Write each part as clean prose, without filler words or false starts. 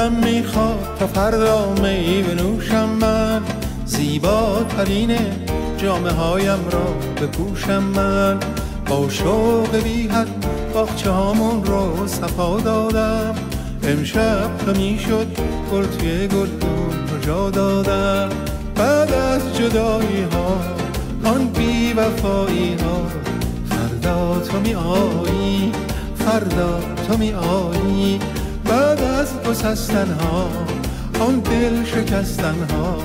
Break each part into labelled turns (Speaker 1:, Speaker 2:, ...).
Speaker 1: دلم میخواد تا فردا می بنوشم من، زیباترین جامه هایم را بپوشم من. با شوق بی حد باغچه هامون رو صفا دادم، امشب تا میشد گل توی گلدون رو جا دادم. بعد از جدایی ها آن بی وفایی ها، فردا تو می آیی، فردا تو می آیی. بعد از گسستن ها آن دل شکستن ها،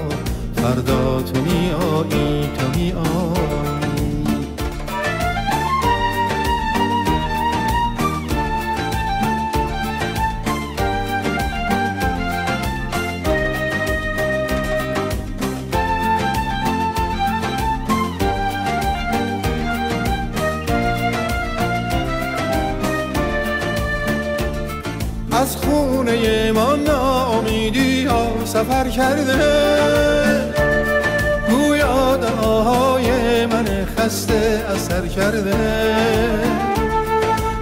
Speaker 1: فردا تو می آیی، تو می آیی. از خونه ما ناامیدی ها سفر کرده، گویا دعاهای من خسته اثر کرده.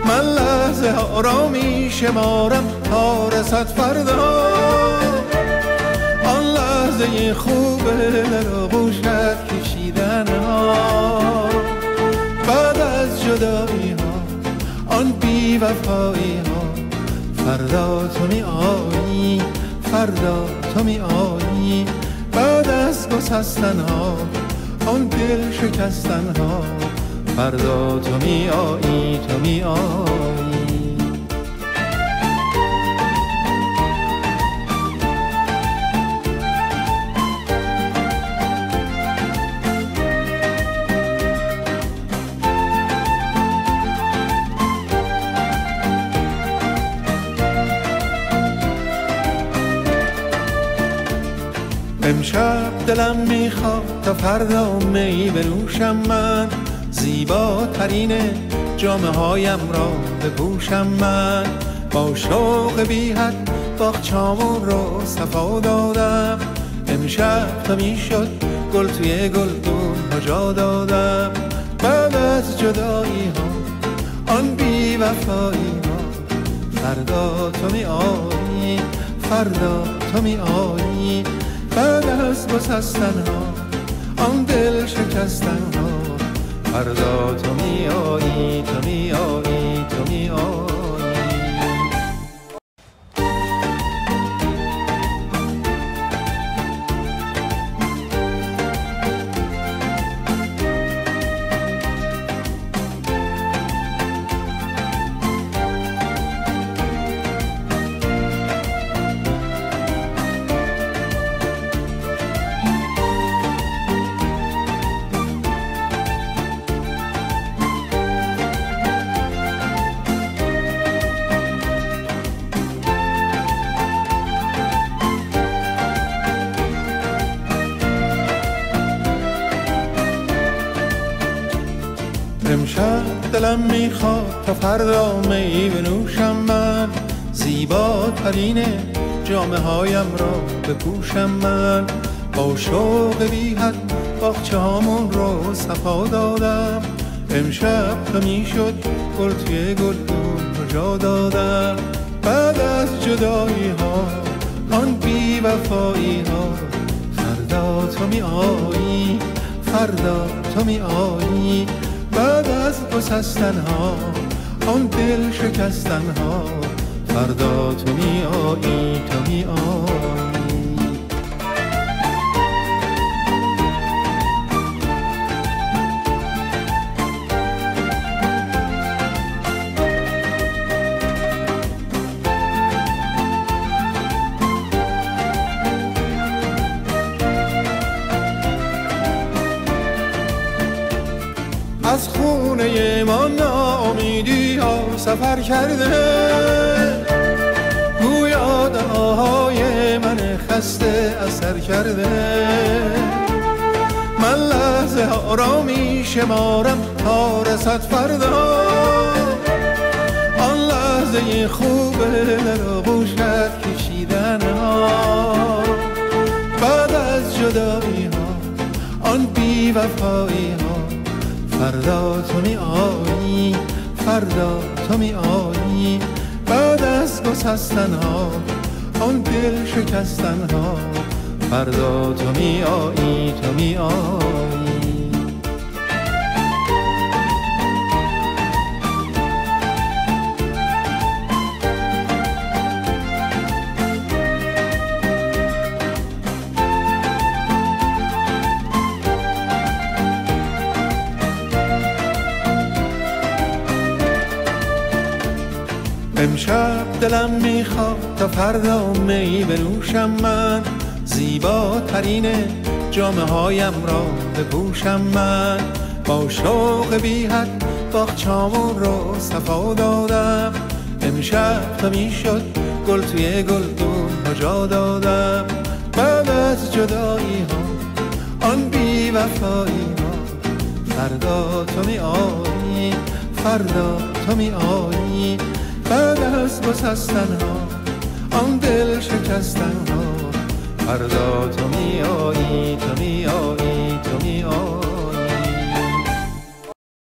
Speaker 1: من لحظه ها را می شمارم تا رسد فردا، آن لحظه خوبه در آغوشت کشیدن ها. بعد از جدایی ها آن بی وفایی ها، فردا تو می آیی، فردا تو می آیی. بعد از گسستن ها آن دل شکستن ها، فردا تو می آیی، تو می آیی. امشب دلم میخواد تا فردا می بنوشم من، زیباترین جامه هایم را بپوشم من. با شوق بی حد باغچه‌مون رو صفا دادم، امشب تا میشد گل توی گلدون ها جا دادم. بعد از جدایی ها آن بی وفایی ها، فردا تو می آیی، فردا تو می آیی. بعد از گسستن ها آن دل شکستن ها، فردا تو می آیی، تو می آیی، تو می آیی. امشب دلم میخواد تا فردا می بنوشم من، زیباترین جامه هایم را بپوشم من. با شوق بی حد باغچه هامون رو صفا دادم، امشب تا میشد گل توی گلدون رو جا دادم. بعد از جدایی ها آن بی وفایی ها، فردا تو می آیی، فردا تو می آیی. بعد از گسستن ها آن دل شکستن ها، فردا تو می آیی، تو می آیی. از خونه ما ناامیدی ها سفر کرده، گویا دعاهای من خسته اثر کرده. من لحظه ها را می شمارم تا رسد فردا، آن لحظه خوبه در آغوشت کشیدن ها. بعد از جدایی ها آن بی وفایی ها، فردا تو می آیی، فردا تو می آیی. بعد از گسستن ها آن دل شکستن ها. فردا تو می آیی، تو می آیی. امشب دلم میخواد تا فردا می بنوشم من، زیباترین جامه هایم را بپوشم من. با شوق بی حد باغچه‌مون رو صفا دادم، امشب تا میشد گل توی گلدون ها جا دادم. بعد از جدایی ها، آن بی وفایی ها، فردا تو می آیی، فردا تو می آیی. بعد از گسستن ها، آن دل شکستن ها، فردا تو می آیی، تو می آیی، تو می آیی.